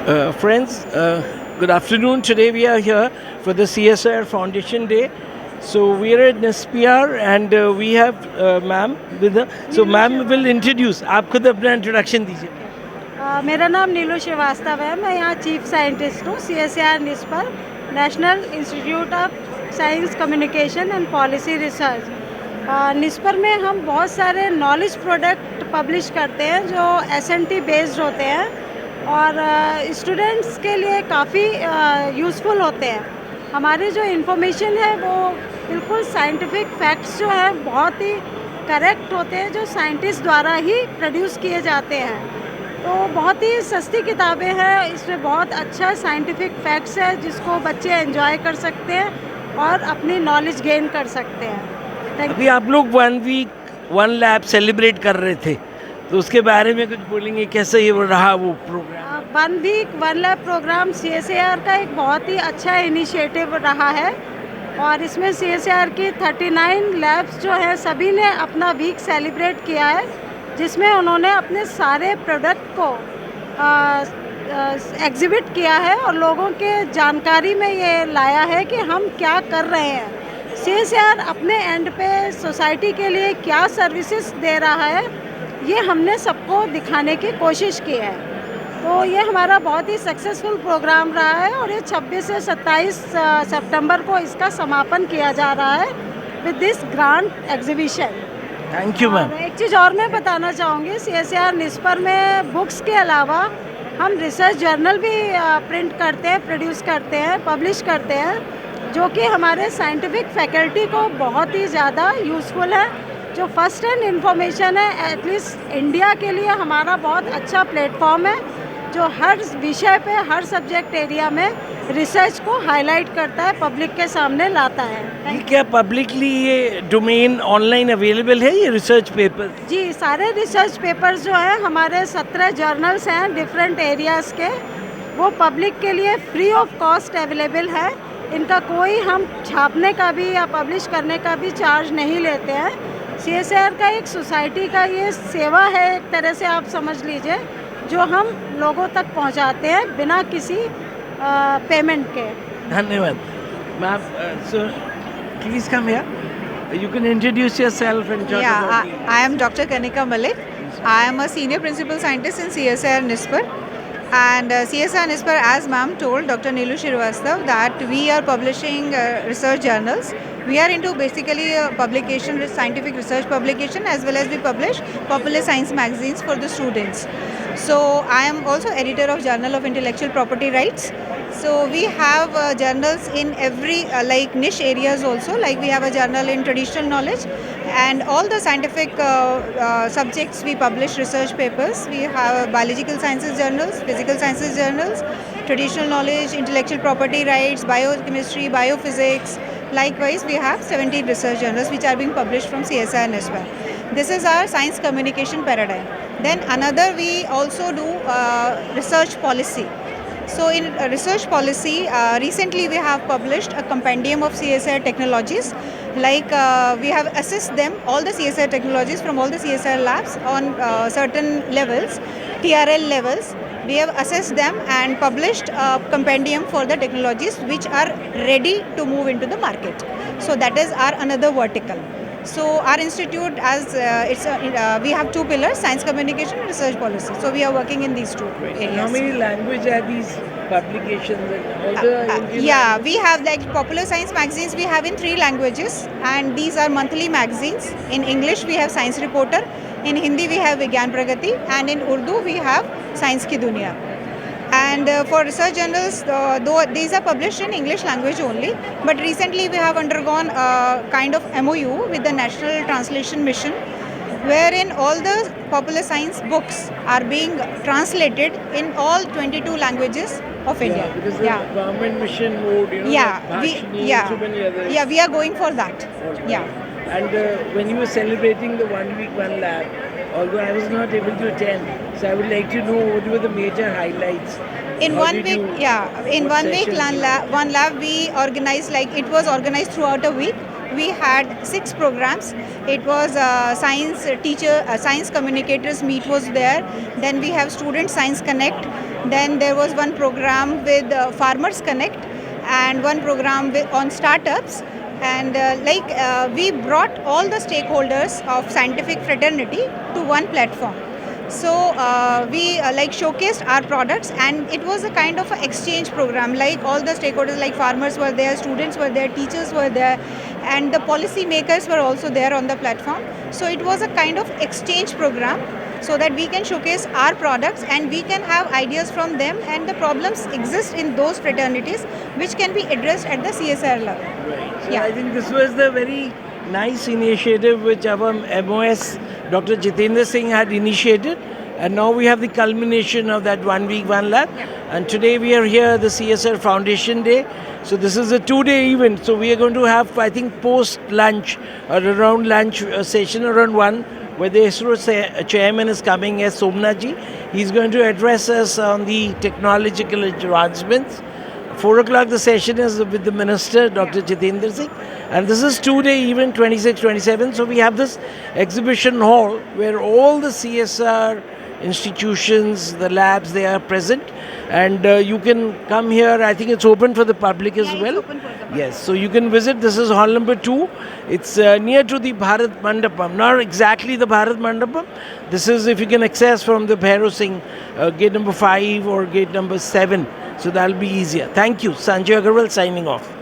Friends, good afternoon. Today we are here for the CSR Foundation Day. So we are at NSPR and we have ma'am with the. So ma'am will introduce. आप खुद अपना introduction दीजिए. मेरा नाम नीलू श्रीवास्तव है। मैं यहाँ chief scientist हूँ CSIR NIScPR, national institute of science communication and policy research. NIScPR में हम बहुत सारे नॉलेज प्रोडक्ट पब्लिश करते हैं जो SNT बेस्ड होते हैं और स्टूडेंट्स के लिए काफ़ी यूज़फुल होते हैं। हमारी जो इन्फॉर्मेशन है वो बिल्कुल साइंटिफिक फैक्ट्स जो है बहुत ही करेक्ट होते हैं, जो साइंटिस्ट द्वारा ही प्रोड्यूस किए जाते हैं। तो बहुत ही सस्ती किताबें हैं, इसमें बहुत अच्छा साइंटिफिक फैक्ट्स है जिसको बच्चे एंजॉय कर सकते हैं और अपनी नॉलेज गेन कर सकते हैं। अभी आप लोग 1 वीक 1 लैब सेलिब्रेट कर रहे थे, तो उसके बारे में कुछ बोलेंगे, कैसे ये रहा वो program? 1 week 1 lab program CSIR का एक बहुत ही अच्छा इनिशिएटिव रहा है और इसमें CSIR की 39 लैब्स जो है सभी ने अपना वीक सेलिब्रेट किया है, जिसमें उन्होंने अपने सारे प्रोडक्ट को एग्जिबिट किया है और लोगों के जानकारी में ये लाया है कि हम क्या कर रहे हैं। CSIR अपने एंड पे सोसाइटी के लिए क्या सर्विसेज दे रहा है, ये हमने सबको दिखाने की कोशिश की है। तो ये हमारा बहुत ही सक्सेसफुल प्रोग्राम रहा है और ये 26 से 27 सितंबर को इसका समापन किया जा रहा है with this grand exhibition. Thank you ma'am. एक चीज़ और मैं बताना चाहूँगी, CSIR निस्पर में बुक्स के अलावा हम रिसर्च जर्नल भी प्रिंट करते हैं, प्रोड्यूस करते हैं, पब्लिश करते हैं, जो कि हमारे साइंटिफिक फैकल्टी को बहुत ही ज़्यादा यूज़फुल है। जो फर्स्ट हैंड इंफॉर्मेशन है, एटलीस्ट इंडिया के लिए हमारा बहुत अच्छा प्लेटफॉर्म है, जो हर विषय पे, हर सब्जेक्ट एरिया में रिसर्च को हाईलाइट करता है, पब्लिक के सामने लाता है। ये क्या पब्लिकली ये डोमेन ऑनलाइन अवेलेबल है, ये रिसर्च पेपर? जी, सारे रिसर्च पेपर्स जो हैं, हमारे 17 जर्नल्स हैं डिफरेंट एरियाज़ के, वो पब्लिक के लिए फ्री ऑफ कॉस्ट अवेलेबल है। इनका कोई हम छापने का भी या पब्लिश करने का भी चार्ज नहीं लेते हैं। CSIR का एक सोसाइटी का ये सेवा है, एक तरह से आप समझ लीजिए, जो हम लोगों तक पहुंचाते हैं बिना किसी पेमेंट के। धन्यवाद ma'am. So please come here, you can introduce yourself and talk Yeah, about the- I am Dr. Kanika Malik. I am a senior principal scientist in CSIR NISPER. And CSIR NISPER, as ma'am told, Dr. Neelu Shrivastava, that we are publishing research journals. We are into basically publication, scientific research publication, as well as we publish popular science magazines for the students. So I am also editor of Journal of Intellectual Property Rights. So we have journals in every like niche areas also, like we have a journal in traditional knowledge and all the scientific subjects we publish research papers. We have biological sciences journals, physical sciences journals, traditional knowledge, intellectual property rights, biochemistry, biophysics. Likewise, we have 17 research journals which are being published from CSIR NISPER. This is our science communication paradigm. Then another, we also do research policy. So in research policy, recently we have published a compendium of CSIR technologies. Like we have assessed them, all the CSIR technologies from all the CSIR labs on certain levels, TRL levels. We have assessed them and published a compendium for the technologies which are ready to move into the market. So that is our another vertical. So our institute, as we have 2 pillars: science communication and research policy. So we are working in these 2 areas. How many languages are these publications and all the Indian Yeah, we have like popular science magazines. We have in 3 languages, and these are monthly magazines. In English, we have Science Reporter. In Hindi, we have Vigyan Pragati, and in Urdu, we have Science Ki Duniya. And for research journals, though these are published in English language only, but recently we have undergone a kind of MOU with the National Translation Mission, wherein all the popular science books are being translated in all 22 languages of India. Because the government mission mode, you know, Yeah, Bhashini and so many others. yeah, we are going for that. Okay. Yeah. And when you were celebrating the 1 week 1 lab, although I was not able to attend, so I would like to know what were the major highlights. In How 1 did week, you- yeah, in what 1 week sessions you- one lab we organized, like it was organized throughout a week. we had 6 programs. It was science communicators meet was there. Then we have student science connect. Then there was one program with farmers connect, and one program on startups. And we brought all the stakeholders of scientific fraternity to one platform. So we showcased our products, and it was a kind of an exchange program. Like all the stakeholders, like farmers were there, students were there, teachers were there, and the policy makers were also there on the platform. So it was a kind of exchange program, so that we can showcase our products and we can have ideas from them, and the problems exist in those fraternities which can be addressed at the CSIR level. Right. So Yeah. I think this was the very nice initiative which our MOS Dr. Jitendra Singh had initiated, and now we have the culmination of that 1 week, 1 lab. And today we are here at the CSR Foundation Day. So this is a 2-day event. So we are going to have, I think, post lunch or around lunch session around 1, where the ISRO chairman is coming as Somnaji. He's going to address us on the technological advancements. 4 o'clock the session is with the minister, Dr. Jitendra Singh. And this is 2-day event, 26, 27. So we have this exhibition hall where all the CSR institutions, the labs, they are present. And you can come here. I think it's open for the public as well. It's open for the public. Yes, so you can visit. This is hall number 2. It's near to the Bharat Mandapam. Not exactly the Bharat Mandapam. This is if you can access from the Bhairav Singh gate number 5 or gate number 7. So that'll be easier. Thank you. Sanjay Agarwal signing off.